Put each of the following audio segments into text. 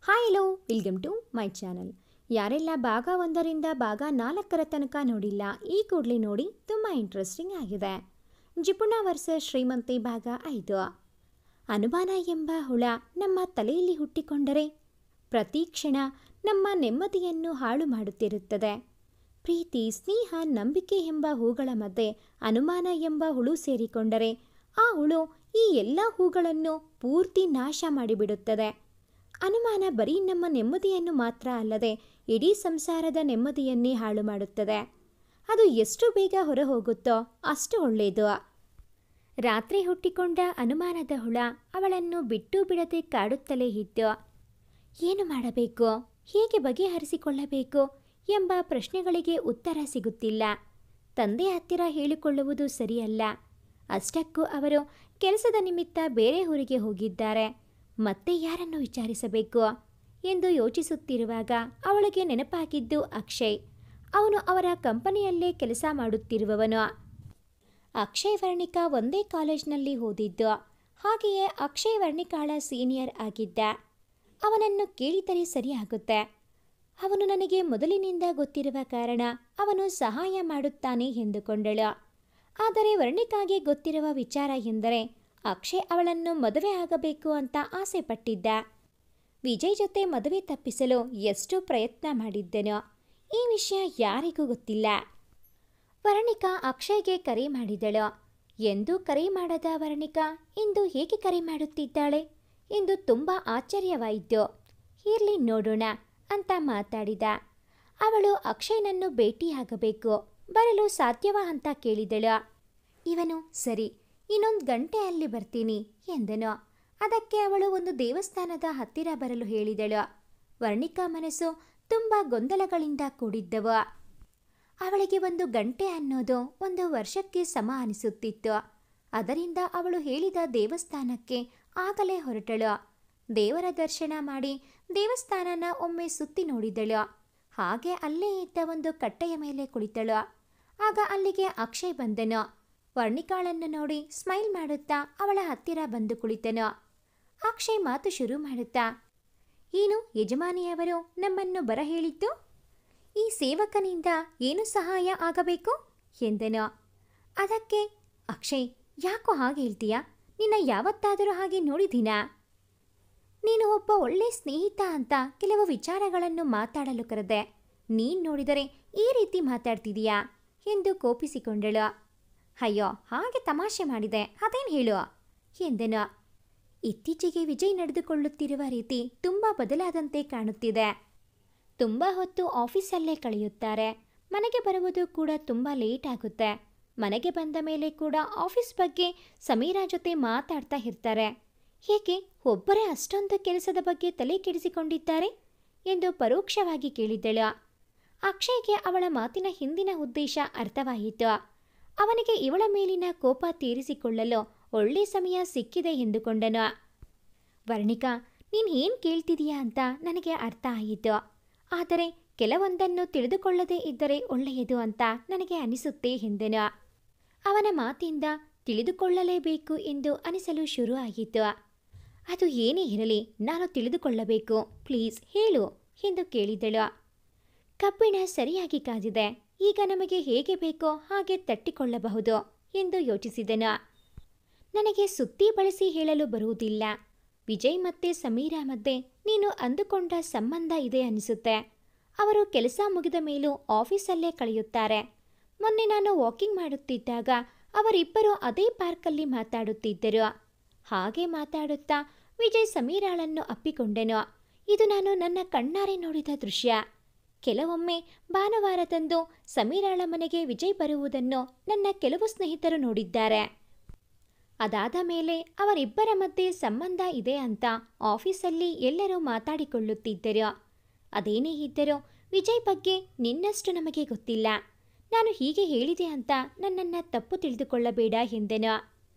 Hi hello welcome to my channel. ಯಾರೆಲ್ಲ ಭಾಗ 1ರಿಂದ ಭಾಗ 4ರ ತನಕ ನೋಡಿಲ್ಲ, ಈ ಕೂಡಲೇ ನೋಡಿ, ತುಂಬ ಇಂಟ್ರೆಸ್ಟಿಂಗ್ ಆಗಿದೆ. ಜಿಪುಣ ವರ್ಸಸ್ ಶ್ರೀಮಂತಿ ಭಾಗ 5. ಅನುಮಾನ ಎಂಬ ಹುಳ ನಮ್ಮ ತಲೆಯಲ್ಲಿ ಹುಟ್ಟಿಕೊಂಡರೆ ಪ್ರತಿ ಕ್ಷಣ ನಮ್ಮ ನೆಮ್ಮದಿಯನ್ನು ಹಾಳು ಮಾಡುತ್ತಿರುತ್ತದೆ. ಪ್ರೀತಿ, ಸ್ನೇಹ, ನಂಬಿಕೆ ಎಂಬ ಹೂಗಳ ಮಧ್ಯೆ ಅನುಮಾನ ಎಂಬ ಹುಳು ಸೇರಿಕೊಂಡರೆ ಆ ಹುಳು ಈ ಎಲ್ಲ ಹೂಗಳನ್ನು ಪೂರ್ತಿ ನಾಶ ಮಾಡಿಬಿಡುತ್ತದೆ. ಅನುಮಾನ ಬರೀ ನಮ್ಮ ನೆಮ್ಮದಿಯನ್ನು ಮಾತ್ರ ಅಲ್ಲದೆ ಇಡೀ ಸಂಸಾರದ ನೆಮ್ಮದಿಯನ್ನೇ ಹಾಳು ಮಾಡುತ್ತದೆ. ಅದು ಎಷ್ಟು ಬೇಗ ಹೊರ ಹೋಗುತ್ತೋ ಅಷ್ಟು ಒಳ್ಳೆಯದು. ರಾತ್ರಿ ಹುಟ್ಟಿಕೊಂಡ ಅನುಮಾನದ ಹುಳ ಅವಳನ್ನು ಬಿಟ್ಟು ಬಿಡದೆ ಕಾಡುತ್ತಲೇ ಇತ್ತು. ಏನು ಮಾಡಬೇಕು, ಹೇಗೆ ಬಗೆಹರಿಸಿಕೊಳ್ಳಬೇಕು ಎಂಬ ಪ್ರಶ್ನೆಗಳಿಗೆ ಉತ್ತರ ಸಿಗುತ್ತಿಲ್ಲ. ತಂದೆ ಹತ್ತಿರ ಹೇಳಿಕೊಳ್ಳುವುದು ಸರಿಯಲ್ಲ. ಅಷ್ಟಕ್ಕೂ ಅವರು ಕೆಲಸದ ನಿಮಿತ್ತ ಬೇರೆ ಊರಿಗೆ ಹೋಗಿದ್ದಾರೆ. ಮತ್ತೆ ಯಾರನ್ನು ವಿಚಾರಿಸಬೇಕು ಎಂದು ಯೋಚಿಸುತ್ತಿರುವಾಗ ಅವಳಿಗೆ ನೆನಪಾಗಿದ್ದು ಅಕ್ಷಯ್. ಅವನು ಅವರ ಕಂಪನಿಯಲ್ಲೇ ಕೆಲಸ ಮಾಡುತ್ತಿರುವವನು. ಅಕ್ಷಯ್ ವರ್ಣಿಕಾ ಒಂದೇ ಕಾಲೇಜ್ನಲ್ಲಿ ಓದಿದ್ದು. ಹಾಗೆಯೇ ಅಕ್ಷಯ್ ವರ್ಣಿಕಾಳ ಸೀನಿಯರ್ ಆಗಿದ್ದ. ಅವನನ್ನು ಕೇಳಿದರೆ ಸರಿಯಾಗುತ್ತೆ. ಅವನು ನನಗೆ ಮೊದಲಿನಿಂದ ಗೊತ್ತಿರುವ ಕಾರಣ ಅವನು ಸಹಾಯ ಮಾಡುತ್ತಾನೆ ಎಂದುಕೊಂಡಳು. ಆದರೆ ವರ್ಣಿಕಾಗೆ ಗೊತ್ತಿರುವ ವಿಚಾರ ಎಂದರೆ ಅಕ್ಷಯ್ ಅವಳನ್ನು ಮದುವೆ ಆಗಬೇಕು ಅಂತ ಆಸೆ ಪಟ್ಟಿದ್ದ. ವಿಜಯ್ ಜೊತೆ ಮದುವೆ ತಪ್ಪಿಸಲು ಎಷ್ಟು ಪ್ರಯತ್ನ ಮಾಡಿದ್ದನೋ ಈ ವಿಷಯ ಯಾರಿಗೂ ಗೊತ್ತಿಲ್ಲ. ವರ್ಣಿಕಾ ಅಕ್ಷಯ್ಗೆ ಕರೆ ಮಾಡಿದಳು. ಎಂದೂ ಕರೆ ಮಾಡದ ವರ್ಣಿಕಾ ಇಂದು ಹೇಗೆ ಕರೆ ಮಾಡುತ್ತಿದ್ದಾಳೆ ಎಂದು ತುಂಬ ಆಶ್ಚರ್ಯವಾಯಿತು. ಇರ್ಲಿ ನೋಡೋಣ ಅಂತ ಮಾತಾಡಿದ. ಅವಳು ಅಕ್ಷಯ್ನನ್ನು ಭೇಟಿಯಾಗಬೇಕು, ಬರಲು ಸಾಧ್ಯವಾ ಅಂತ ಕೇಳಿದಳು. ಇವನು ಸರಿ, ಇನ್ನೊಂದು ಗಂಟೆ ಅಲ್ಲಿ ಬರ್ತೀನಿ ಎಂದನು. ಅದಕ್ಕೆ ಅವಳು ಒಂದು ದೇವಸ್ಥಾನದ ಹತ್ತಿರ ಬರಲು ಹೇಳಿದಳು. ವರ್ಣಿಕಾ ಮನಸ್ಸು ತುಂಬ ಗೊಂದಲಗಳಿಂದ ಕೂಡಿದ್ದವು. ಅವಳಿಗೆ 1 ಗಂಟೆ ಅನ್ನೋದು 1 ವರ್ಷಕ್ಕೆ ಸಮ ಅನಿಸುತ್ತಿತ್ತು. ಅದರಿಂದ ಅವಳು ಹೇಳಿದ ದೇವಸ್ಥಾನಕ್ಕೆ ಆಗಲೇ ಹೊರಟಳು. ದೇವರ ದರ್ಶನ ಮಾಡಿ ದೇವಸ್ಥಾನನ ಒಮ್ಮೆ ಸುತ್ತಿ ನೋಡಿದಳು. ಹಾಗೆ ಅಲ್ಲೇ ಇದ್ದ ಒಂದು ಕಟ್ಟೆಯ ಮೇಲೆ ಕುಳಿತಳು. ಆಗ ಅಲ್ಲಿಗೆ ಅಕ್ಷಯ್ ಬಂದನು. ವರ್ಣಿಕಾಳನ್ನು ನೋಡಿ ಸ್ಮೈಲ್ ಮಾಡುತ್ತಾ ಅವಳ ಹತ್ತಿರ ಬಂದು ಕುಳಿತನು. ಅಕ್ಷಯ್ ಮಾತು ಶುರು ಮಾಡುತ್ತಾ, ಏನು ಯಜಮಾನಿಯವರು ನಮ್ಮನ್ನು ಬರ ಹೇಳಿದ್ದು? ಈ ಸೇವಕನಿಂದ ಏನು ಸಹಾಯ ಆಗಬೇಕು ಎಂದನು. ಅದಕ್ಕೆ ಅಕ್ಷಯ್, ಯಾಕೋ ಹಾಗೆ ಹೇಳ್ತೀಯಾ? ನಿನ್ನ ಯಾವತ್ತಾದರೂ ಹಾಗೆ ನೋಡಿದ್ದೀನಾ? ನೀನು ಒಬ್ಬ ಒಳ್ಳೆ ಸ್ನೇಹಿತ ಅಂತ ಕೆಲವು ವಿಚಾರಗಳನ್ನು ಮಾತಾಡಲು ಕರೆದೆ. ನೀನು ನೋಡಿದರೆ ಈ ರೀತಿ ಮಾತಾಡ್ತಿದೀಯಾ ಎಂದು ಕೋಪಿಸಿಕೊಂಡಳು. ಅಯ್ಯೋ, ಹಾಗೆ ತಮಾಷೆ ಮಾಡಿದೆ, ಅದೇನು ಹೇಳು ಎಂದನು. ಇತ್ತೀಚೆಗೆ ವಿಜಯ್ ನಡೆದುಕೊಳ್ಳುತ್ತಿರುವ ರೀತಿ ತುಂಬ ಬದಲಾದಂತೆ ಕಾಣುತ್ತಿದೆ. ತುಂಬ ಹೊತ್ತು ಆಫೀಸಲ್ಲೇ ಕಳೆಯುತ್ತಾರೆ. ಮನೆಗೆ ಬರುವುದು ಕೂಡ ತುಂಬ ಲೇಟ್ ಆಗುತ್ತೆ. ಮನೆಗೆ ಬಂದ ಮೇಲೆ ಕೂಡ ಆಫೀಸ್ ಬಗ್ಗೆ ಸಮೀರಾ ಜೊತೆ ಮಾತಾಡ್ತಾ ಇರ್ತಾರೆ. ಏಕೆ ಒಬ್ಬರೇ ಅಷ್ಟೊಂದು ಕೆಲಸದ ಬಗ್ಗೆ ತಲೆ ಕೆಡಿಸಿಕೊಂಡಿದ್ದಾರೆ ಎಂದು ಪರೋಕ್ಷವಾಗಿ ಕೇಳಿದ್ದಳು. ಅಕ್ಷಯ್ಗೆ ಅವಳ ಮಾತಿನ ಹಿಂದಿನ ಉದ್ದೇಶ ಅರ್ಥವಾಯಿತು. ಅವನಿಗೆ ಇವಳ ಮೇಲಿನ ಕೋಪ ತೀರಿಸಿಕೊಳ್ಳಲು ಒಳ್ಳೆ ಸಮಯ ಸಿಕ್ಕಿದೆ ಎಂದುಕೊಂಡನು. ವರ್ಣಿಕಾ, ನೀನು ಏನು ಕೇಳ್ತಿದೀಯಾ ಅಂತ ನನಗೆ ಅರ್ಥ ಆಯಿತು. ಆದರೆ ಕೆಲವೊಂದನ್ನು ತಿಳಿದುಕೊಳ್ಳದೇ ಇದ್ದರೆ ಒಳ್ಳೆಯದು ಅಂತ ನನಗೆ ಅನಿಸುತ್ತೆ ಎಂದನು. ಅವನ ಮಾತಿಂದ ತಿಳಿದುಕೊಳ್ಳಲೇಬೇಕು ಎಂದು ಅನಿಸಲು ಶುರು ಆಗಿತ್ತು. ಅದು ಏನೇ ಇರಲಿ, ನಾನು ತಿಳಿದುಕೊಳ್ಳಬೇಕು, ಪ್ಲೀಸ್ ಹೇಳು ಎಂದು ಕೇಳಿದಳು. ಕಬ್ಬಿಣ ಸರಿಯಾಗಿ ಕಾದಿದೆ. ಈಗ ನಮಗೆ ಹೇಗೆ ಬೇಕೋ ಹಾಗೆ ತಟ್ಟಿಕೊಳ್ಳಬಹುದು ಎಂದು ಯೋಚಿಸಿದನು. ನನಗೆ ಸುತ್ತಿ ಬಳಸಿ ಹೇಳಲು ಬರುವುದಿಲ್ಲ. ವಿಜಯ್ ಮತ್ತೆ ಸಮೀರಾ ಮಧ್ಯೆ ನೀನು ಅಂದುಕೊಂಡ ಸಂಬಂಧ ಇದೆ ಅನಿಸುತ್ತೆ. ಅವರು ಕೆಲಸ ಮುಗಿದ ಮೇಲೂ ಆಫೀಸಲ್ಲೇ ಕಳೆಯುತ್ತಾರೆ. ಮೊನ್ನೆ ನಾನು ವಾಕಿಂಗ್ ಮಾಡುತ್ತಿದ್ದಾಗ ಅವರಿಬ್ಬರು ಅದೇ ಪಾರ್ಕಲ್ಲಿ ಮಾತಾಡುತ್ತಿದ್ದರು. ಹಾಗೆ ಮಾತಾಡುತ್ತಾ ವಿಜಯ್ ಸಮೀರಾಳನ್ನು ಅಪ್ಪಿಕೊಂಡನು. ಇದು ನಾನು ನನ್ನ ಕಣ್ಣಾರೆ ನೋಡಿದ ದೃಶ್ಯ. ಕೆಲವೊಮ್ಮೆ ಭಾನುವಾರದಂದು ಸಮೀರಾಳ ಮನೆಗೆ ವಿಜಯ್ ಬರುವುದನ್ನು ನನ್ನ ಕೆಲವು ಸ್ನೇಹಿತರು ನೋಡಿದ್ದಾರೆ. ಅದಾದ ಮೇಲೆ ಅವರಿಬ್ಬರ ಮಧ್ಯೆ ಸಂಬಂಧ ಇದೆ ಅಂತ ಆಫೀಸಲ್ಲಿ ಎಲ್ಲರೂ ಮಾತಾಡಿಕೊಳ್ಳುತ್ತಿದ್ದರು. ಅದೇನೇ ಇದ್ದರೂ ವಿಜಯ್ ಬಗ್ಗೆ ನಿನ್ನಷ್ಟು ನಮಗೆ ಗೊತ್ತಿಲ್ಲ. ನಾನು ಹೀಗೆ ಹೇಳಿದೆ ಅಂತ ನನ್ನನ್ನು ತಪ್ಪು ತಿಳಿದುಕೊಳ್ಳಬೇಡ ಎಂದನು.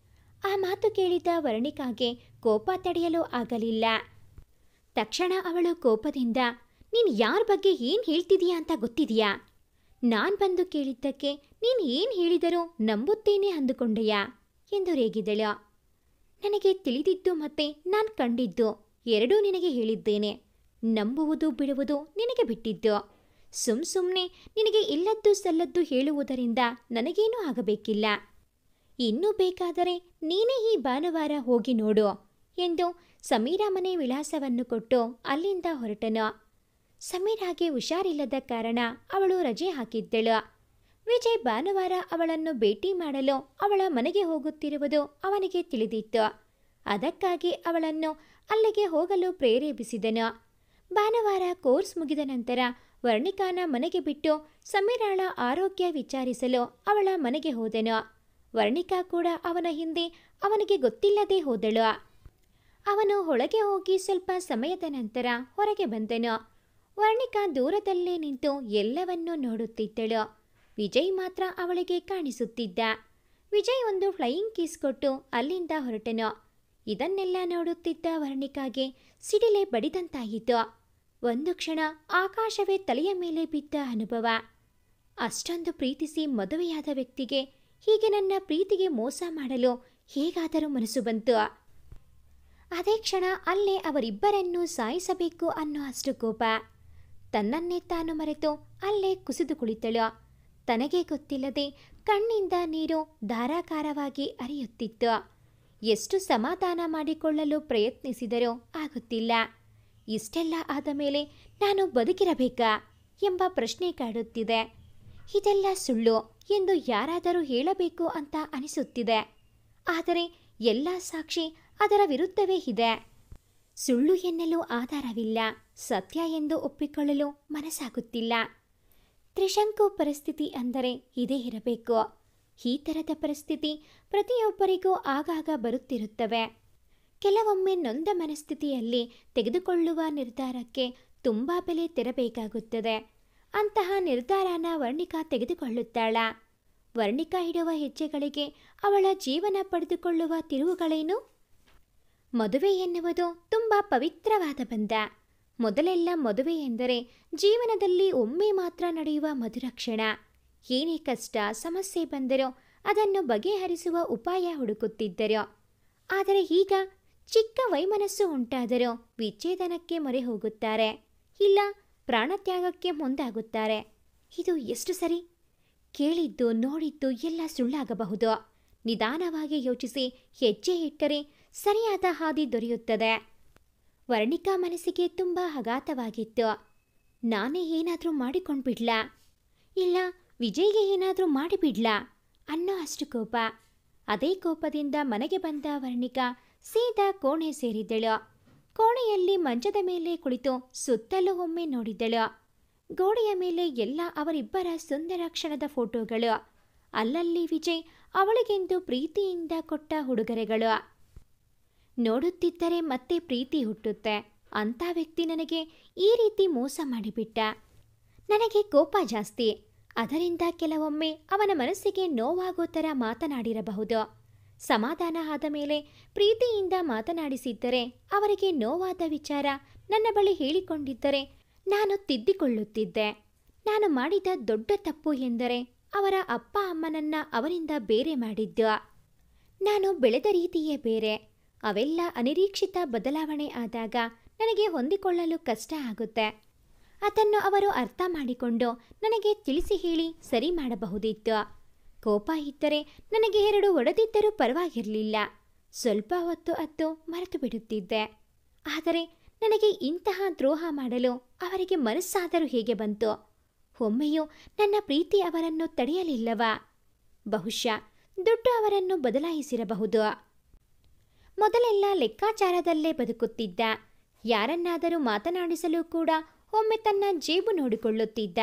ಆ ಮಾತು ಕೇಳಿದ ವರ್ಣಿಕಾಗೆ ಕೋಪ ತಡೆಯಲು ಆಗಲಿಲ್ಲ. ತಕ್ಷಣ ಅವಳು ಕೋಪದಿಂದ, ನೀನು ಯಾರ ಬಗ್ಗೆ ಏನು ಹೇಳ್ತಿದೀಯಾ ಅಂತ ಗೊತ್ತಿದೆಯಾ? ನಾನು ಬಂದು ಕೇಳಿದ್ದಕ್ಕೆ ನೀನು ಏನು ಹೇಳಿದರೂ ನಂಬುತ್ತೇನೆ ಅಂದುಕೊಂಡೆಯಾ ಎಂದು ರೇಗಿದಳು. ನನಗೆ ತಿಳಿದಿದ್ದು ಮತ್ತೆ ನಾನು ಕಂಡಿದ್ದು ಎರಡೂ ನಿನಗೆ ಹೇಳಿದ್ದೇನೆ. ನಂಬುವುದು ಬಿಡುವುದು ನಿನಗೆ ಬಿಟ್ಟಿದ್ದು. ಸುಮ್ಮನೆ ನಿನಗೆ ಇಲ್ಲದ್ದು ಸಲ್ಲದ್ದು ಹೇಳುವುದರಿಂದ ನನಗೇನೂ ಆಗಬೇಕಿಲ್ಲ. ಇನ್ನೂ ಬೇಕಾದರೆ ನೀನೇ ಈ ಭಾನುವಾರ ಹೋಗಿ ನೋಡು ಎಂದು ಸಮೀರಾ ಮನೆ ವಿಳಾಸವನ್ನು ಕೊಟ್ಟು ಅಲ್ಲಿಂದ ಹೊರಟನು. ಸಮೀರಾಗೆ ಹುಷಾರಿಲ್ಲದ ಕಾರಣ ಅವಳು ರಜೆ ಹಾಕಿದ್ದಳು. ವಿಜಯ್ ಭಾನುವಾರ ಅವಳನ್ನು ಭೇಟಿ ಮಾಡಲು ಅವಳ ಮನೆಗೆ ಹೋಗುತ್ತಿರುವುದು ಅವನಿಗೆ ತಿಳಿದಿತ್ತು. ಅದಕ್ಕಾಗಿ ಅವಳನ್ನು ಅಲ್ಲಿಗೆ ಹೋಗಲು ಪ್ರೇರೇಪಿಸಿದನು. ಭಾನುವಾರ ಕೋರ್ಸ್ ಮುಗಿದ ನಂತರ ವರ್ಣಿಕಾನ ಮನೆಗೆ ಬಿಟ್ಟು ಸಮೀರಾಳ ಆರೋಗ್ಯ ವಿಚಾರಿಸಲು ಅವಳ ಮನೆಗೆ ಹೋದನು. ವರ್ಣಿಕಾ ಕೂಡ ಅವನ ಹಿಂದೆ ಅವನಿಗೆ ಗೊತ್ತಿಲ್ಲದೆ ಹೋದಳು. ಅವನು ಒಳಗೆ ಹೋಗಿ ಸ್ವಲ್ಪ ಸಮಯದ ನಂತರ ಹೊರಗೆ ಬಂದನು. ವರ್ಣಿಕಾ ದೂರದಲ್ಲೇ ನಿಂತು ಎಲ್ಲವನ್ನೂ ನೋಡುತ್ತಿದ್ದಳು. ವಿಜಯ್ ಮಾತ್ರ ಅವಳಿಗೆ ಕಾಣಿಸುತ್ತಿದ್ದ. ವಿಜಯ್ ಒಂದು ಫ್ಲೈಯಿಂಗ್ ಕಿಸ್ ಕೊಟ್ಟು ಅಲ್ಲಿಂದ ಹೊರಟನು. ಇದನ್ನೆಲ್ಲ ನೋಡುತ್ತಿದ್ದ ವರ್ಣಿಕಾಗೆ ಸಿಡಿಲೆ ಬಡಿದಂತಾಯಿತು. ಒಂದು ಕ್ಷಣ ಆಕಾಶವೇ ತಲೆಯ ಮೇಲೆ ಬಿದ್ದ ಅನುಭವ. ಅಷ್ಟೊಂದು ಪ್ರೀತಿಸಿ ಮದುವೆಯಾದ ವ್ಯಕ್ತಿಗೆ ಹೀಗೆ ನನ್ನ ಪ್ರೀತಿಗೆ ಮೋಸ ಮಾಡಲು ಹೇಗಾದರೂ ಮನಸ್ಸು ಬಂತು. ಅದೇ ಕ್ಷಣ ಅಲ್ಲೇ ಅವರಿಬ್ಬರನ್ನೂ ಸಾಯಿಸಬೇಕು ಅನ್ನೋ ಅಷ್ಟು ಕೋಪ. ತನ್ನನ್ನೇ ತಾನು ಮರೆತು ಅಲ್ಲೇ ಕುಸಿದು ಕುಳಿತಳು. ತನಗೆ ಗೊತ್ತಿಲ್ಲದೆ ಕಣ್ಣಿಂದ ನೀರು ಧಾರಾಕಾರವಾಗಿ ಹರಿಯುತ್ತಿತ್ತು. ಎಷ್ಟು ಸಮಾಧಾನ ಮಾಡಿಕೊಳ್ಳಲು ಪ್ರಯತ್ನಿಸಿದರೋ ಆಗುತ್ತಿಲ್ಲ. ಇಷ್ಟೆಲ್ಲ ಆದ ಮೇಲೆ ನಾನು ಬದುಕಿರಬೇಕಾ ಎಂಬ ಪ್ರಶ್ನೆ ಕಾಡುತ್ತಿದೆ. ಇದೆಲ್ಲ ಸುಳ್ಳು ಎಂದು ಯಾರಾದರೂ ಹೇಳಬೇಕು ಅಂತ ಅನಿಸುತ್ತಿದೆ. ಆದರೆ ಎಲ್ಲ ಸಾಕ್ಷಿ ಅದರ ವಿರುದ್ಧವೇ ಇದೆ. ಸುಳ್ಳು ಎನ್ನಲು ಆಧಾರವಿಲ್ಲ, ಸತ್ಯ ಎಂದು ಒಪ್ಪಿಕೊಳ್ಳಲು ಮನಸ್ಸಾಗುತ್ತಿಲ್ಲ. ತ್ರಿಶಂಕು ಪರಿಸ್ಥಿತಿ ಅಂದರೆ ಇದೇ ಇರಬೇಕು. ಈ ಥರದ ಪರಿಸ್ಥಿತಿ ಪ್ರತಿಯೊಬ್ಬರಿಗೂ ಆಗಾಗ ಬರುತ್ತಿರುತ್ತವೆ. ಕೆಲವೊಮ್ಮೆ ನೊಂದ ಮನಸ್ಥಿತಿಯಲ್ಲಿ ತೆಗೆದುಕೊಳ್ಳುವ ನಿರ್ಧಾರಕ್ಕೆ ತುಂಬ ಬೆಲೆ ತೆರಬೇಕಾಗುತ್ತದೆ. ಅಂತಹ ನಿರ್ಧಾರನ ವರ್ಣಿಕಾ ತೆಗೆದುಕೊಳ್ಳುತ್ತಾಳ. ವರ್ಣಿಕಾ ಇಡುವ ಹೆಜ್ಜೆಗಳಿಗೆ ಅವಳ ಜೀವನ ಪಡೆದುಕೊಳ್ಳುವ ತಿರುವುಗಳೇನು? ಮದುವೆ ಎನ್ನುವುದು ತುಂಬ ಪವಿತ್ರವಾದ ಬಂಧ. ಮೊದಲೆಲ್ಲ ಮದುವೆ ಎಂದರೆ ಜೀವನದಲ್ಲಿ ಒಮ್ಮೆ ಮಾತ್ರ ನಡೆಯುವ ಮಧುರ ಕ್ಷಣ. ಏನೇ ಕಷ್ಟ ಸಮಸ್ಯೆ ಬಂದರೋ ಅದನ್ನು ಬಗೆಹರಿಸುವ ಉಪಾಯ ಹುಡುಕುತ್ತಿದ್ದರು. ಆದರೆ ಈಗ ಚಿಕ್ಕ ವೈಮನಸ್ಸು ಉಂಟಾದರೂ ವಿಚ್ಛೇದನಕ್ಕೆ ಮೊರೆ ಹೋಗುತ್ತಾರೆ, ಇಲ್ಲ ಪ್ರಾಣತ್ಯಾಗಕ್ಕೆ ಮುಂದಾಗುತ್ತಾರೆ. ಇದು ಎಷ್ಟು ಸರಿ? ಕೇಳಿದ್ದು ನೋಡಿದ್ದು ಎಲ್ಲ ಸುಳ್ಳಾಗಬಹುದು. ನಿಧಾನವಾಗಿ ಯೋಚಿಸಿ ಹೆಜ್ಜೆ ಇಟ್ಟರೆ ಸರಿಯಾದ ಹಾದಿ ದೊರೆಯುತ್ತದೆ. ವರ್ಣಿಕಾ ಮನಸ್ಸಿಗೆ ತುಂಬ ಆಘಾತವಾಗಿತ್ತು. ನಾನೇ ಏನಾದರೂ ಮಾಡಿಕೊಂಡ್ಬಿಡ್ಲಾ, ಇಲ್ಲ ವಿಜಯ್ಗೆ ಏನಾದರೂ ಮಾಡಿಬಿಡ್ಲಾ ಅನ್ನೋ ಅಷ್ಟು ಕೋಪ. ಅದೇ ಕೋಪದಿಂದ ಮನೆಗೆ ಬಂದ ವರ್ಣಿಕಾ ಸೀದಾ ಕೋಣೆ ಸೇರಿದ್ದಳು. ಕೋಣೆಯಲ್ಲಿ ಮಂಚದ ಮೇಲೆ ಕುಳಿತು ಸುತ್ತಲೂ ಒಮ್ಮೆ ನೋಡಿದಳು. ಗೋಡೆಯ ಮೇಲೆ ಎಲ್ಲ ಅವರಿಬ್ಬರ ಸುಂದರ ಕ್ಷಣದ ಫೋಟೋಗಳು. ಅಲ್ಲಲ್ಲಿ ವಿಜಯ್ ಅವಳಿಗೆಂದು ಪ್ರೀತಿಯಿಂದ ಕೊಟ್ಟ ಉಡುಗೊರೆಗಳು. ನೋಡುತ್ತಿದ್ದರೆ ಮತ್ತೆ ಪ್ರೀತಿ ಹುಟ್ಟುತ್ತೆ. ಅಂಥ ವ್ಯಕ್ತಿ ನನಗೆ ಈ ರೀತಿ ಮೋಸ ಮಾಡಿಬಿಟ್ಟ. ನನಗೆ ಕೋಪ ಜಾಸ್ತಿ. ಅದರಿಂದ ಕೆಲವೊಮ್ಮೆ ಅವನ ಮನಸ್ಸಿಗೆ ನೋವಾಗೋ ಥರ ಮಾತನಾಡಿರಬಹುದು. ಸಮಾಧಾನ ಆದ ಮೇಲೆ ಪ್ರೀತಿಯಿಂದ ಮಾತನಾಡಿಸಿದ್ದರೆ, ಅವರಿಗೆ ನೋವಾದ ವಿಚಾರ ನನ್ನ ಬಳಿ ಹೇಳಿಕೊಂಡಿದ್ದರೆ ನಾನು ತಿದ್ದಿಕೊಳ್ಳುತ್ತಿದ್ದೆ. ನಾನು ಮಾಡಿದ ದೊಡ್ಡ ತಪ್ಪು ಎಂದರೆ ಅವರ ಅಪ್ಪ ಅಮ್ಮನನ್ನ ಅವರಿಂದ ಬೇರೆ ಮಾಡಿದ್ದು. ನಾನು ಬೆಳೆದ ರೀತಿಯೇ ಬೇರೆ. ಅವೆಲ್ಲ ಅನಿರೀಕ್ಷಿತ ಬದಲಾವಣೆ ಆದಾಗ ನನಗೆ ಹೊಂದಿಕೊಳ್ಳಲು ಕಷ್ಟ ಆಗುತ್ತೆ. ಅದನ್ನು ಅವರು ಅರ್ಥ ಮಾಡಿಕೊಂಡು ನನಗೆ ತಿಳಿಸಿ ಹೇಳಿ ಸರಿ ಮಾಡಬಹುದಿತ್ತು. ಕೋಪ ಇದ್ದರೆ ನನಗೆ 2 ಹೊಡೆದಿದ್ದರೂ ಪರವಾಗಿರಲಿಲ್ಲ. ಸ್ವಲ್ಪ ಹೊತ್ತು ಅತ್ತು ಮರೆತು ಬಿಡುತ್ತಿದ್ದೆ. ಆದರೆ ನನಗೆ ಇಂತಹ ದ್ರೋಹ ಮಾಡಲು ಅವರಿಗೆ ಮನಸ್ಸಾದರೂ ಹೇಗೆ ಬಂತು? ಒಮ್ಮೆಯೂ ನನ್ನ ಪ್ರೀತಿ ಅವರನ್ನು ತಡೆಯಲಿಲ್ಲವಾ? ಬಹುಶಃ ದುಡ್ಡು ಅವರನ್ನು ಬದಲಾಯಿಸಿರಬಹುದು. ಮೊದಲೆಲ್ಲ ಲೆಕ್ಕಾಚಾರದಲ್ಲೇ ಬದುಕುತ್ತಿದ್ದ. ಯಾರನ್ನಾದರೂ ಮಾತನಾಡಿಸಲು ಕೂಡ ಒಮ್ಮೆ ತನ್ನ ಜೇಬು ನೋಡಿಕೊಳ್ಳುತ್ತಿದ್ದ.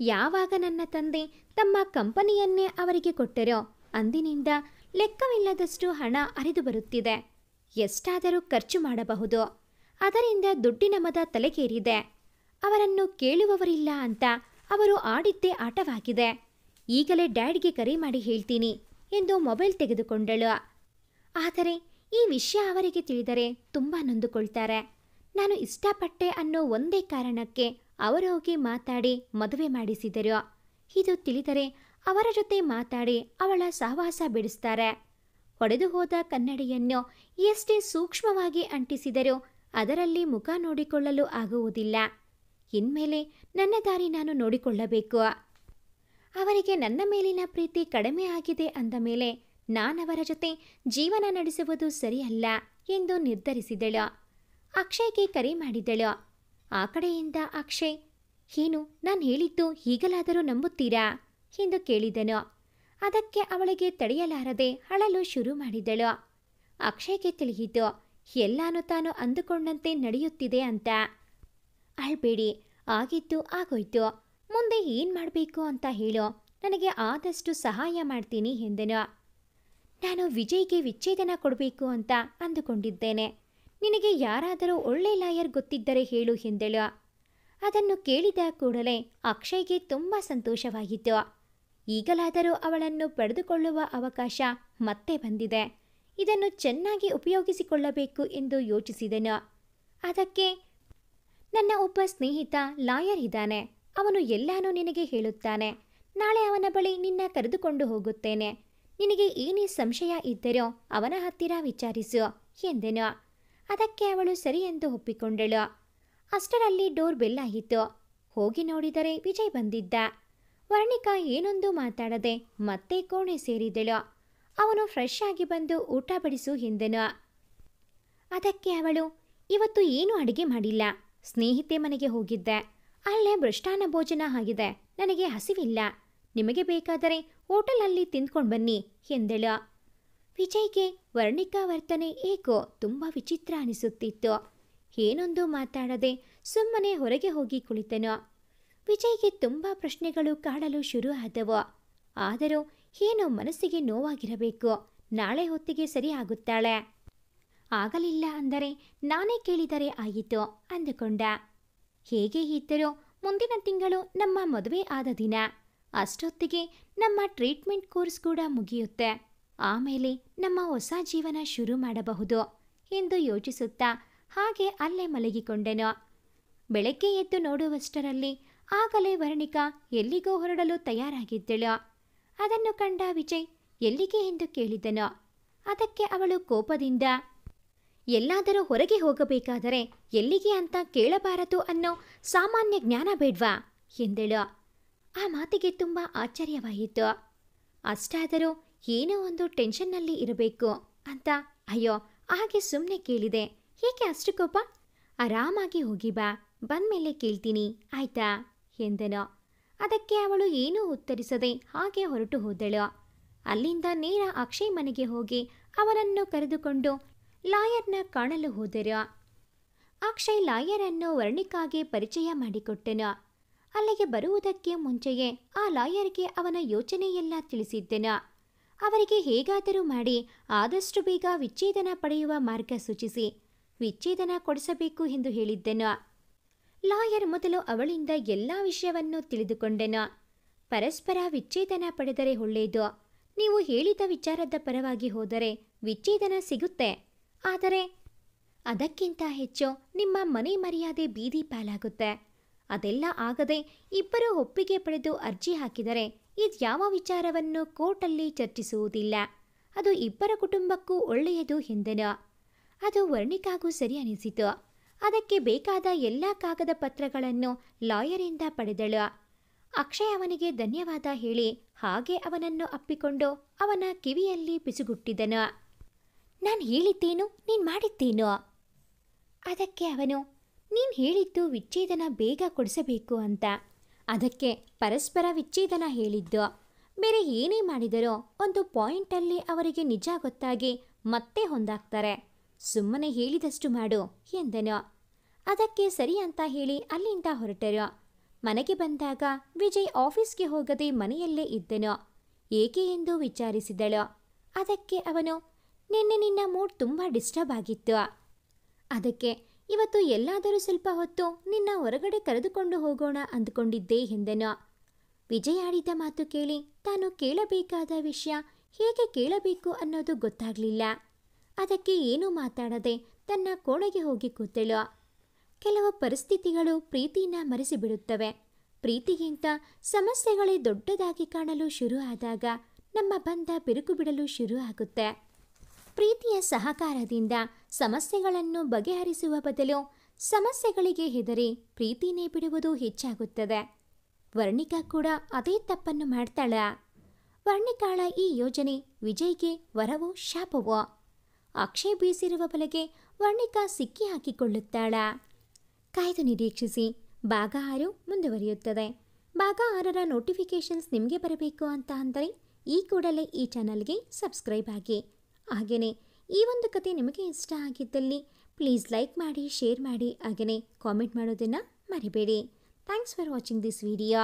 ಯಾವಾಗ ನನ್ನ ತಂದೆ ತಮ್ಮ ಕಂಪನಿಯನ್ನೇ ಅವರಿಗೆ ಕೊಟ್ಟರೋ ಅಂದಿನಿಂದ ಲೆಕ್ಕವಿಲ್ಲದಷ್ಟು ಹಣ ಹರಿದು ಬರುತ್ತಿದೆ. ಎಷ್ಟಾದರೂ ಖರ್ಚು ಮಾಡಬಹುದು. ಅದರಿಂದ ದುಡ್ಡಿನ ಮದ ತಲೆಗೇರಿದೆ. ಅವರನ್ನು ಕೇಳುವವರಿಲ್ಲ ಅಂತ ಅವರು ಆಡಿದ್ದೇ ಆಟವಾಗಿದೆ. ಈಗಲೇ ಡ್ಯಾಡ್ಗೆ ಕರೆ ಮಾಡಿ ಹೇಳ್ತೀನಿ ಎಂದು ಮೊಬೈಲ್ ತೆಗೆದುಕೊಂಡಳು. ಆದರೆ ಈ ವಿಷಯ ಅವರಿಗೆ ತಿಳಿದರೆ ತುಂಬ ನೊಂದುಕೊಳ್ತಾರೆ. ನಾನು ಇಷ್ಟಪಟ್ಟೆ ಅನ್ನೋ ಒಂದೇ ಕಾರಣಕ್ಕೆ ಅವರೋಗಿ ಮಾತಾಡಿ ಮದುವೆ ಮಾಡಿಸಿದರು. ಇದು ತಿಳಿದರೆ ಅವರ ಜೊತೆ ಮಾತಾಡಿ ಅವಳ ಸಹವಾಸ ಬಿಡಿಸ್ತಾರೆ. ಹೊಡೆದು ಹೋದ ಕನ್ನಡಿಯನ್ನು ಎಷ್ಟೇ ಸೂಕ್ಷ್ಮವಾಗಿ ಅಂಟಿಸಿದರೂ ಅದರಲ್ಲಿ ಮುಖ ನೋಡಿಕೊಳ್ಳಲು ಆಗುವುದಿಲ್ಲ. ಇನ್ಮೇಲೆ ನನ್ನ ದಾರಿ ನಾನು ನೋಡಿಕೊಳ್ಳಬೇಕು. ಅವರಿಗೆ ನನ್ನ ಮೇಲಿನ ಪ್ರೀತಿ ಕಡಿಮೆ ಆಗಿದೆ ಅಂದ ಮೇಲೆ ನಾನವರ ಜೊತೆ ಜೀವನ ನಡೆಸುವುದು ಸರಿಯಲ್ಲ ಎಂದು ನಿರ್ಧರಿಸಿದಳು. ಅಕ್ಷಯ್ಗೆ ಕರೆ ಮಾಡಿದಳು. ಆ ಕಡೆಯಿಂದ ಅಕ್ಷಯ್, ಏನು ನಾನು ಹೇಳಿದ್ದು ಈಗಲಾದರೂ ನಂಬುತ್ತೀರಾ ಎಂದು ಕೇಳಿದನು. ಅದಕ್ಕೆ ಅವಳಿಗೆ ತಡೆಯಲಾರದೆ ಅಳಲು ಶುರು ಮಾಡಿದಳು. ಅಕ್ಷಯ್ಗೆ ತಿಳಿಯಿತು ಎಲ್ಲಾನು ತಾನು ಅಂದುಕೊಂಡಂತೆ ನಡೆಯುತ್ತಿದೆ ಅಂತ. ಅಳ್ಬೇಡಿ, ಆಗಿದ್ದು ಆಗೋಯ್ತು. ಮುಂದೆ ಏನು ಮಾಡಬೇಕು ಅಂತ ಹೇಳೋ, ನನಗೆ ಆದಷ್ಟು ಸಹಾಯ ಮಾಡ್ತೀನಿ ಎಂದನು. ನಾನು ವಿಜಯ್ಗೆ ವಿಚ್ಛೇದನ ಕೊಡಬೇಕು ಅಂತ ಅಂದುಕೊಂಡಿದ್ದೇನೆ. ನಿನಗೆ ಯಾರಾದರೂ ಒಳ್ಳೆ ಲಾಯರ್ ಗೊತ್ತಿದ್ದರೆ ಹೇಳು ಎಂದಳು. ಅದನ್ನು ಕೇಳಿದ ಕೂಡಲೇ ಅಕ್ಷಯ್ಗೆ ತುಂಬ ಸಂತೋಷವಾಗಿತ್ತು. ಈಗಲಾದರೂ ಅವಳನ್ನು ಪಡೆದುಕೊಳ್ಳುವ ಅವಕಾಶ ಮತ್ತೆ ಬಂದಿದೆ. ಇದನ್ನು ಚೆನ್ನಾಗಿ ಉಪಯೋಗಿಸಿಕೊಳ್ಳಬೇಕು ಎಂದು ಯೋಚಿಸಿದನು. ಅದಕ್ಕೆ, ನನ್ನ ಒಬ್ಬ ಸ್ನೇಹಿತ ಲಾಯರ್ ಇದ್ದಾನೆ. ಅವನು ಎಲ್ಲಾನೂ ನಿನಗೆ ಹೇಳುತ್ತಾನೆ. ನಾಳೆ ಅವನ ಬಳಿ ನಿನ್ನ ಕರೆದುಕೊಂಡು ಹೋಗುತ್ತೇನೆ. ನಿನಗೆ ಏನೇ ಸಂಶಯ ಇದ್ದರೋ ಅವನ ಹತ್ತಿರ ವಿಚಾರಿಸು ಎಂದೆನು. ಅದಕ್ಕೆ ಅವಳು ಸರಿ ಎಂದು ಒಪ್ಪಿಕೊಂಡಳು. ಅಷ್ಟರಲ್ಲಿ ಡೋರ್ ಬೆಲ್ ಆಯಿತು. ಹೋಗಿ ನೋಡಿದರೆ ವಿಜಯ್ ಬಂದಿದ್ದ. ವರ್ಣಿಕಾ ಏನೊಂದು ಮಾತಾಡದೆ ಮತ್ತೆ ಕೋಣೆ ಸೇರಿದಳು. ಅವನು ಫ್ರೆಶ್ ಆಗಿ ಬಂದು ಊಟ ಬಡಿಸು ಎಂದನು. ಅದಕ್ಕೆ ಅವಳು, ಇವತ್ತು ಏನೂ ಅಡುಗೆ ಮಾಡಿಲ್ಲ. ಸ್ನೇಹಿತೆ ಮನೆಗೆ ಹೋಗಿದ್ದೆ. ಅಲ್ಲೇ ಮೃಷ್ಟಾನ್ನ ಭೋಜನ ಆಗಿದೆ. ನನಗೆ ಹಸಿವಿಲ್ಲ. ನಿಮಗೆ ಬೇಕಾದರೆ ಹೋಟೆಲಲ್ಲಿ ತಿಂದ್ಕೊಂಡು ಬನ್ನಿ ಎಂದಳು. ವಿಜಯ್ಗೆ ವರ್ಣಿಕಾ ವರ್ತನೆ ಏಕೋ ತುಂಬ ವಿಚಿತ್ರ ಅನಿಸುತ್ತಿತ್ತು. ಏನೊಂದು ಮಾತಾಡದೆ ಸುಮ್ಮನೆ ಹೊರಗೆ ಹೋಗಿ ಕುಳಿತನು. ವಿಜಯ್ಗೆ ತುಂಬ ಪ್ರಶ್ನೆಗಳು ಕಾಡಲು ಶುರು ಆದವು. ಆದರೂ ಏನೋ ಮನಸ್ಸಿಗೆ ನೋವಾಗಿರಬೇಕು. ನಾಳೆ ಹೊತ್ತಿಗೆ ಸರಿ ಆಗುತ್ತಾಳೆ. ಆಗಲಿಲ್ಲ ಅಂದರೆ ನಾನೇ ಕೇಳಿದರೆ ಆಯಿತು ಅಂದುಕೊಂಡ. ಹೇಗೆ ಇದ್ದರೂ ಮುಂದಿನ ತಿಂಗಳು ನಮ್ಮ ಮದುವೆ ಆದ ದಿನ. ಅಷ್ಟೊತ್ತಿಗೆ ನಮ್ಮ ಟ್ರೀಟ್ಮೆಂಟ್ ಕೋರ್ಸ್ ಕೂಡ ಮುಗಿಯುತ್ತೆ. ಆಮೇಲೆ ನಮ್ಮ ಹೊಸ ಜೀವನ ಶುರು ಮಾಡಬಹುದು ಎಂದು ಯೋಚಿಸುತ್ತಾ ಹಾಗೆ ಅಲ್ಲೇ ಮಲಗಿಕೊಂಡೆನು. ಬೆಳಗ್ಗೆ ಎದ್ದು ನೋಡುವಷ್ಟರಲ್ಲಿ ಆಗಲೇ ವರ್ಣಿಕಾ ಎಲ್ಲಿಗೋ ಹೊರಡಲು ತಯಾರಾಗಿದ್ದಳು. ಅದನ್ನು ಕಂಡ ವಿಜಯ್ ಎಲ್ಲಿಗೆ ಎಂದು ಕೇಳಿದನು. ಅದಕ್ಕೆ ಅವಳು ಕೋಪದಿಂದ, ಎಲ್ಲಾದರೂ ಹೊರಗೆ ಹೋಗಬೇಕಾದರೆ ಎಲ್ಲಿಗೆ ಅಂತ ಕೇಳಬಾರದು ಅನ್ನೋ ಸಾಮಾನ್ಯ ಜ್ಞಾನ ಬೇಡ್ವಾ ಎಂದಳು. ಆ ಮಾತಿಗೆ ತುಂಬ ಆಶ್ಚರ್ಯವಾಯಿತು. ಅಷ್ಟಾದರೂ ಏನೋ ಒಂದು ಟೆನ್ಷನ್ನಲ್ಲಿ ಇರಬೇಕು ಅಂತ. ಅಯ್ಯೋ, ಹಾಗೆ ಸುಮ್ಮನೆ ಕೇಳಿದೆ. ಏಕೆ ಅಷ್ಟು ಕೋಪ? ಆರಾಮಾಗಿ ಹೋಗಿ ಬಾ, ಬಂದ್ಮೇಲೆ ಕೇಳ್ತೀನಿ ಆಯ್ತಾ ಎಂದನು. ಅದಕ್ಕೆ ಅವಳು ಏನೂ ಉತ್ತರಿಸದೆ ಹಾಗೆ ಹೊರಟು ಹೋದಳು. ಅಲ್ಲಿಂದ ನೇರ ಅಕ್ಷಯ್ ಮನೆಗೆ ಹೋಗಿ ಅವನನ್ನು ಕರೆದುಕೊಂಡು ಲಾಯರ್ನ ಕಾಣಲು ಹೋದರು. ಅಕ್ಷಯ್ ಲಾಯರನ್ನು ವರ್ಣಿಕಾಗೆ ಪರಿಚಯ ಮಾಡಿಕೊಟ್ಟನು. ಅಲ್ಲಿಗೆ ಬರುವುದಕ್ಕೆ ಮುಂಚೆಯೇ ಆ ಲಾಯರ್ಗೆ ಅವನ ಯೋಚನೆಯೆಲ್ಲ ತಿಳಿಸಿದ್ದನು. ಅವರಿಗೆ ಹೇಗಾದರೂ ಮಾಡಿ ಆದಷ್ಟು ಬೇಗ ವಿಚ್ಛೇದನ ಪಡೆಯುವ ಮಾರ್ಗ ಸೂಚಿಸಿ ವಿಚ್ಛೇದನ ಕೊಡಿಸಬೇಕು ಎಂದು ಹೇಳಿದ್ದನು. ಲಾಯರ್ ಮೊದಲು ಅವಳಿಂದ ಎಲ್ಲ ವಿಷಯವನ್ನು ತಿಳಿದುಕೊಂಡನು. ಪರಸ್ಪರ ವಿಚ್ಛೇದನ ಪಡೆದರೆ ಒಳ್ಳೆಯದು. ನೀವು ಹೇಳಿದ ವಿಚಾರದ ಪರವಾಗಿ ಹೋದರೆ ವಿಚ್ಛೇದನ ಸಿಗುತ್ತೆ. ಆದರೆ ಅದಕ್ಕಿಂತ ಹೆಚ್ಚು ನಿಮ್ಮ ಮನೆ ಮರ್ಯಾದೆ ಬೀದಿ ಪಾಲಾಗುತ್ತೆ. ಅದೆಲ್ಲ ಆಗದೆ ಇಬ್ಬರು ಒಪ್ಪಿಗೆ ಪಡೆದು ಅರ್ಜಿ ಹಾಕಿದರೆ ಇದ್ಯಾವ ವಿಚಾರವನ್ನು ಕೋರ್ಟಲ್ಲಿ ಚರ್ಚಿಸುವುದಿಲ್ಲ. ಅದು ಇಬ್ಬರ ಕುಟುಂಬಕ್ಕೂ ಒಳ್ಳೆಯದು ಎಂದನು. ಅದು ವರ್ಣಿಕಾಗೂ ಸರಿ ಅನಿಸಿತು. ಅದಕ್ಕೆ ಬೇಕಾದ ಎಲ್ಲ ಕಾಗದ ಪತ್ರಗಳನ್ನು ಲಾಯರಿಂದ ಪಡೆದಳು. ಅಕ್ಷಯ್ ಅವನಿಗೆ ಧನ್ಯವಾದ ಹೇಳಿ ಹಾಗೆ ಅವನನ್ನು ಅಪ್ಪಿಕೊಂಡು ಅವನ ಕಿವಿಯಲ್ಲಿ ಪಿಸುಗುಟ್ಟಿದನು. ನಾನು ಹೇಳಿದ್ದೇನು, ನೀನು ಮಾಡಿದ್ದೇನು? ಅದಕ್ಕೆ ಅವನು, ನೀನು ಹೇಳಿದ್ದು ವಿಚ್ಛೇದನ ಬೇಗ ಕೊಡಿಸಬೇಕು ಅಂತ. ಅದಕ್ಕೆ ಪರಸ್ಪರ ವಿಚ್ಛೇದನ ಹೇಳಿದ್ದು. ಬೇರೆ ಏನೇ ಮಾಡಿದರೋ ಒಂದು ಪಾಯಿಂಟಲ್ಲಿ ಅವರಿಗೆ ನಿಜ ಗೊತ್ತಾಗಿ ಮತ್ತೆ ಹೊಂದಾಗ್ತಾರೆ. ಸುಮ್ಮನೆ ಹೇಳಿದಷ್ಟು ಮಾಡು ಎಂದನು. ಅದಕ್ಕೆ ಸರಿ ಅಂತ ಹೇಳಿ ಅಲ್ಲಿಂದ ಹೊರಟರು. ಮನೆಗೆ ಬಂದಾಗ ವಿಜಯ್ ಆಫೀಸ್ಗೆ ಹೋಗದೆ ಮನೆಯಲ್ಲೇ ಇದ್ದನು. ಏಕೆ ಎಂದು ವಿಚಾರಿಸಿದಳು. ಅದಕ್ಕೆ ಅವನು, ನಿನ್ನೆ ನಿನ್ನ ಮೂಡ್ ತುಂಬ ಡಿಸ್ಟರ್ಬ್ ಆಗಿತ್ತು. ಅದಕ್ಕೆ ಇವತ್ತು ಎಲ್ಲಾದರೂ ಸ್ವಲ್ಪ ಹೊತ್ತು ನಿನ್ನ ಹೊರಗಡೆ ಕರೆದುಕೊಂಡು ಹೋಗೋಣ ಅಂದುಕೊಂಡಿದ್ದೆ ಎಂದನು. ವಿಜಯ್ ಆಡಿದ ಮಾತು ಕೇಳಿ ತಾನು ಕೇಳಬೇಕಾದ ವಿಷಯ ಹೇಗೆ ಕೇಳಬೇಕು ಅನ್ನೋದು ಗೊತ್ತಾಗಲಿಲ್ಲ. ಅದಕ್ಕೆ ಏನೂ ಮಾತಾಡದೆ ತನ್ನ ಕೋಣೆಗೆ ಹೋಗಿ ಕೂತಳು. ಕೆಲವು ಪರಿಸ್ಥಿತಿಗಳು ಪ್ರೀತಿನ ಮರೆಸಿಬಿಡುತ್ತವೆ. ಪ್ರೀತಿಗಿಂತ ಸಮಸ್ಯೆಗಳೇ ದೊಡ್ಡದಾಗಿ ಕಾಣಲು ಶುರು ಆದಾಗ ನಮ್ಮ ಬಂಧ ಬಿರುಕು ಬಿಡಲು ಶುರು ಆಗುತ್ತೆ. ಪ್ರೀತಿಯ ಸಹಕಾರದಿಂದ ಸಮಸ್ಯೆಗಳನ್ನು ಬಗೆಹರಿಸುವ ಬದಲು ಸಮಸ್ಯೆಗಳಿಗೆ ಹೆದರಿ ಪ್ರೀತಿನೇ ಬಿಡುವುದು ಹೆಚ್ಚಾಗುತ್ತದೆ. ವರ್ಣಿಕಾ ಕೂಡ ಅದೇ ತಪ್ಪನ್ನು ಮಾಡ್ತಾಳ. ವರ್ಣಿಕಾಳ ಈ ಯೋಜನೆ ವಿಜಯ್ಗೆ ವರವೋ ಶಾಪವೋ? ಅಕ್ಷಯ್ ಬೀಸಿರುವ ಬಲೆಗೆ ವರ್ಣಿಕಾ ಸಿಕ್ಕಿ ಹಾಕಿಕೊಳ್ಳುತ್ತಾಳ. ಕಾಯ್ದು ನಿರೀಕ್ಷಿಸಿ. ಭಾಗ 6 ಮುಂದುವರಿಯುತ್ತದೆ. ಭಾಗ 6ರ ನೋಟಿಫಿಕೇಷನ್ಸ್ ನಿಮಗೆ ಬರಬೇಕು ಅಂತ ಅಂದರೆ ಈ ಕೂಡಲೇ ಈ ಚಾನಲ್ಗೆ ಸಬ್ಸ್ಕ್ರೈಬ್ ಆಗಿ. ಹಾಗೆಯೇ ಈ ಒಂದು ಕತೆ ನಿಮಗೆ ಇಷ್ಟ ಆಗಿದ್ದಲ್ಲಿ ಪ್ಲೀಸ್ ಲೈಕ್ ಮಾಡಿ, ಶೇರ್ ಮಾಡಿ, ಹಾಗೆಯೇ ಕಾಮೆಂಟ್ ಮಾಡೋದನ್ನು ಮರಿಬೇಡಿ. Thanks for watching this video.